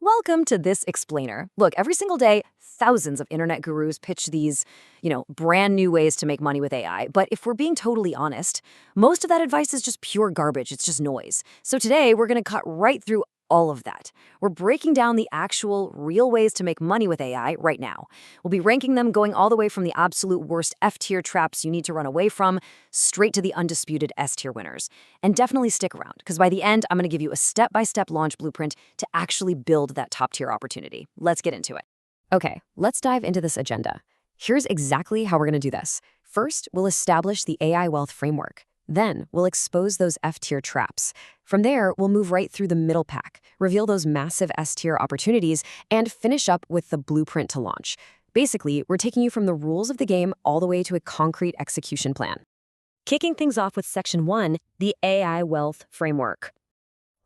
Welcome to This Explainer. Look, every single day, thousands of internet gurus pitch these, brand new ways to make money with AI. But if we're being totally honest, most of that advice is just pure garbage. It's just noise. So today, we're going to cut right through all of that. We're breaking down the actual, real ways to make money with AI right now. We'll be ranking them going all the way from the absolute worst F-tier traps you need to run away from, straight to the undisputed S-tier winners. And definitely stick around, because by the end, I'm going to give you a step-by-step launch blueprint to actually build that top-tier opportunity. Let's get into it. Okay, let's dive into this agenda. Here's exactly how we're going to do this. First, we'll establish the AI wealth framework. Then, we'll expose those F-tier traps. From there, we'll move right through the middle pack, reveal those massive S-tier opportunities, and finish up with the blueprint to launch. Basically, we're taking you from the rules of the game all the way to a concrete execution plan. Kicking things off with Section 1, the AI wealth framework.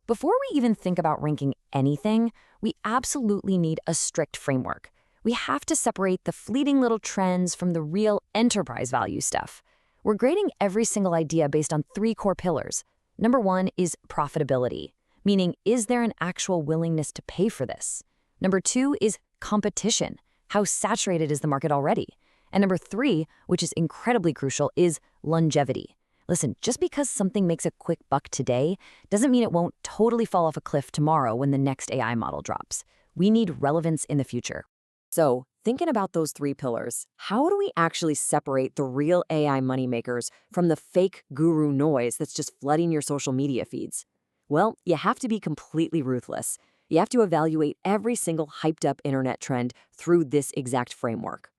Before we even think about ranking anything, we absolutely need a strict framework. We have to separate the fleeting little trends from the real enterprise value stuff. We're grading every single idea based on 3 core pillars. Number 1 is profitability, meaning is there an actual willingness to pay for this? Number 2 is competition. How saturated is the market already? And number 3, which is incredibly crucial, is longevity. Listen, just because something makes a quick buck today doesn't mean it won't totally fall off a cliff tomorrow when the next AI model drops. We need relevance in the future. So, thinking about those 3 pillars, how do we actually separate the real AI moneymakers from the fake guru noise that's just flooding your social media feeds? Well, you have to be completely ruthless. You have to evaluate every single hyped-up internet trend through this exact framework.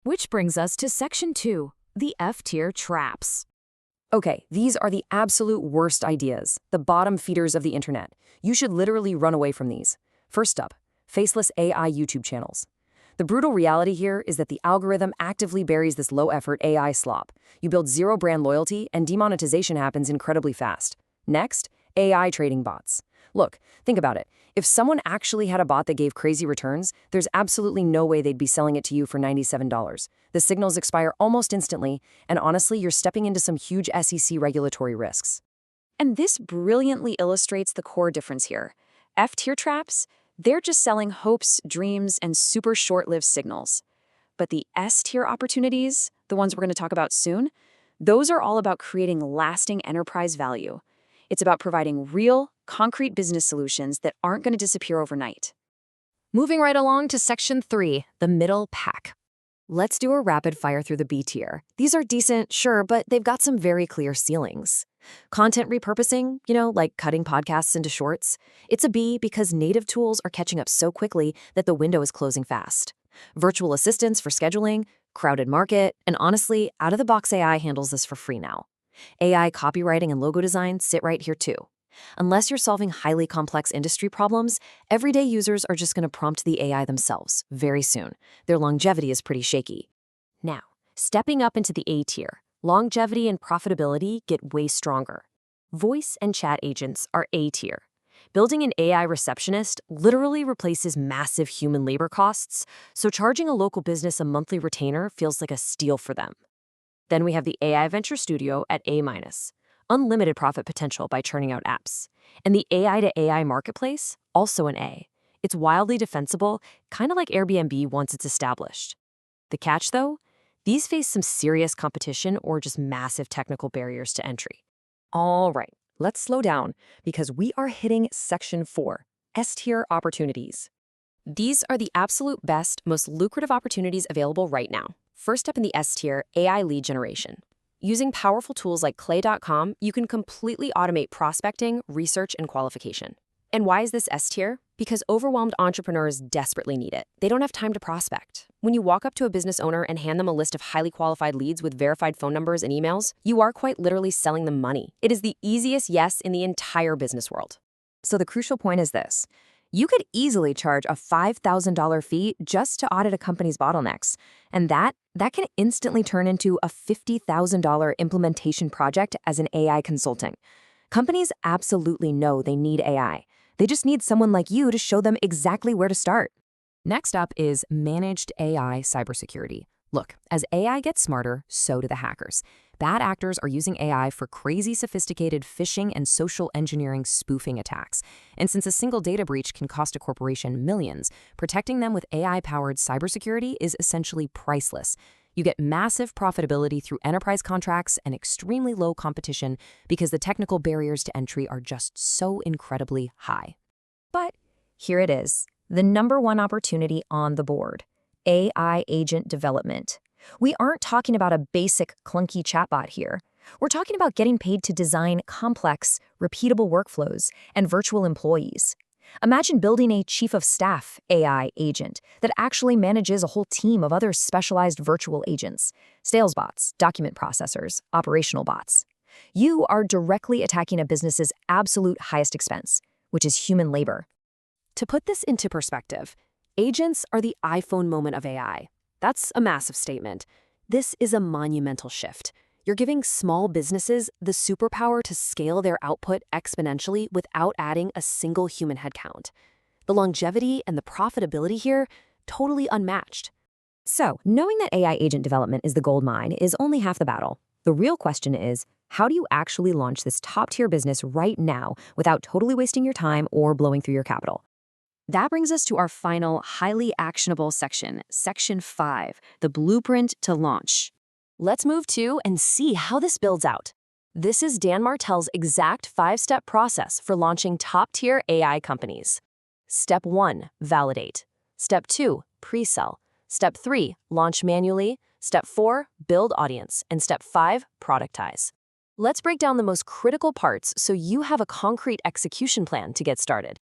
Which brings us to Section 2, the F-tier traps. Okay, these are the absolute worst ideas, the bottom feeders of the internet. You should literally run away from these. First up, faceless AI YouTube channels. The brutal reality here is that the algorithm actively buries this low-effort AI slop. You build zero brand loyalty, and demonetization happens incredibly fast. Next, AI trading bots. Look, think about it. If someone actually had a bot that gave crazy returns, there's absolutely no way they'd be selling it to you for $97. The signals expire almost instantly, and honestly, you're stepping into some huge SEC regulatory risks. And this brilliantly illustrates the core difference here. F-tier traps? They're just selling hopes, dreams, and super short-lived signals. But the S-tier opportunities, the ones we're going to talk about soon, those are all about creating lasting enterprise value. It's about providing real, concrete business solutions that aren't going to disappear overnight. Moving right along to Section 3, the middle pack. Let's do a rapid fire through the B tier. These are decent, sure, but they've got some very clear ceilings. Content repurposing, like cutting podcasts into shorts, it's a B because native tools are catching up so quickly that the window is closing fast. Virtual assistants for scheduling, crowded market, and honestly, out-of-the-box AI handles this for free now. AI copywriting and logo design sit right here too. Unless you're solving highly complex industry problems, everyday users are just going to prompt the AI themselves very soon. Their longevity is pretty shaky. Now, stepping up into the A tier, longevity and profitability get way stronger. Voice and chat agents are A tier. Building an AI receptionist literally replaces massive human labor costs, so charging a local business a monthly retainer feels like a steal for them. Then we have the AI Venture Studio at A-. Unlimited profit potential by churning out apps. And the AI to AI marketplace, also an A. It's wildly defensible, kind of like Airbnb once it's established. The catch, though? These face some serious competition or just massive technical barriers to entry. All right, let's slow down because we are hitting Section 4, S-tier opportunities. These are the absolute best, most lucrative opportunities available right now. First up in the S-tier, AI lead generation. Using powerful tools like Clay.com, you can completely automate prospecting, research, and qualification. And why is this S-tier? Because overwhelmed entrepreneurs desperately need it. They don't have time to prospect. When you walk up to a business owner and hand them a list of highly qualified leads with verified phone numbers and emails, you are quite literally selling them money. It is the easiest yes in the entire business world. So the crucial point is this. You could easily charge a $5,000 fee just to audit a company's bottlenecks. And that can instantly turn into a $50,000 implementation project as an AI consulting. Companies absolutely know they need AI. They just need someone like you to show them exactly where to start. Next up is managed AI cybersecurity. Look, as AI gets smarter, so do the hackers. Bad actors are using AI for crazy sophisticated phishing and social engineering spoofing attacks. And since a single data breach can cost a corporation millions, protecting them with AI-powered cybersecurity is essentially priceless. You get massive profitability through enterprise contracts and extremely low competition because the technical barriers to entry are just so incredibly high. But here it is, the number one opportunity on the board: AI agent development. We aren't talking about a basic, clunky chatbot here. We're talking about getting paid to design complex, repeatable workflows and virtual employees. Imagine building a chief of staff AI agent that actually manages a whole team of other specialized virtual agents, sales bots, document processors, operational bots. You are directly attacking a business's absolute highest expense, which is human labor. To put this into perspective, agents are the iPhone moment of AI. That's a massive statement. This is a monumental shift. You're giving small businesses the superpower to scale their output exponentially without adding a single human headcount. The longevity and the profitability here, totally unmatched. So, knowing that AI agent development is the gold mine is only half the battle. The real question is, how do you actually launch this top-tier business right now without totally wasting your time or blowing through your capital? That brings us to our final, highly actionable section, Section 5, the blueprint to launch. Let's move to and see how this builds out. This is Dan Martell's exact 5-step process for launching top-tier AI companies. Step 1, validate. Step 2, pre-sell. Step 3, launch manually. Step 4, build audience. And Step 5, productize. Let's break down the most critical parts so you have a concrete execution plan to get started.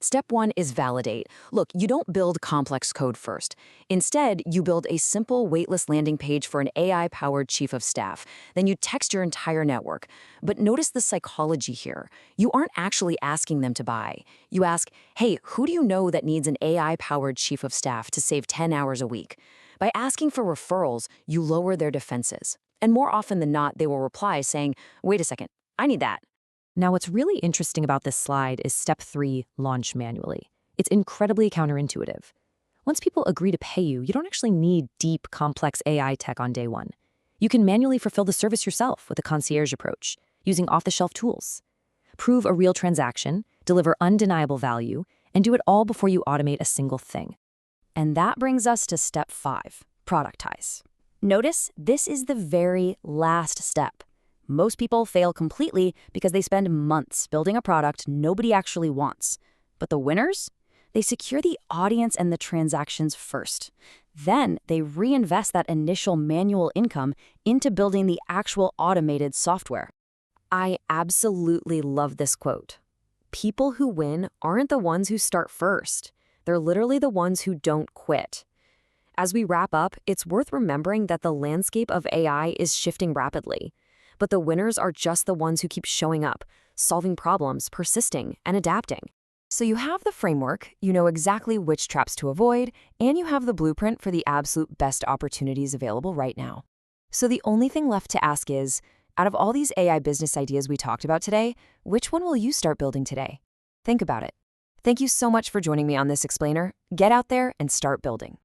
Step 1 is validate. Look, you don't build complex code first. Instead, you build a simple waitlist landing page for an AI-powered chief of staff. Then you text your entire network. But notice the psychology here. You aren't actually asking them to buy. You ask, hey, who do you know that needs an AI-powered chief of staff to save 10 hours a week? By asking for referrals, you lower their defenses. And more often than not, they will reply saying, wait a second, I need that. Now, what's really interesting about this slide is Step 3, launch manually. It's incredibly counterintuitive. Once people agree to pay you, you don't actually need deep, complex AI tech on day one. You can manually fulfill the service yourself with a concierge approach, using off-the-shelf tools. Prove a real transaction, deliver undeniable value, and do it all before you automate a single thing. And that brings us to Step 5, productize. Notice this is the very last step. Most people fail completely because they spend months building a product nobody actually wants. But the winners? They secure the audience and the transactions first. Then they reinvest that initial manual income into building the actual automated software. I absolutely love this quote. People who win aren't the ones who start first. They're literally the ones who don't quit. As we wrap up, it's worth remembering that the landscape of AI is shifting rapidly. But the winners are just the ones who keep showing up, solving problems, persisting, and adapting. So you have the framework, you know exactly which traps to avoid, and you have the blueprint for the absolute best opportunities available right now. So the only thing left to ask is, out of all these AI business ideas we talked about today, which one will you start building today? Think about it. Thank you so much for joining me on this explainer. Get out there and start building.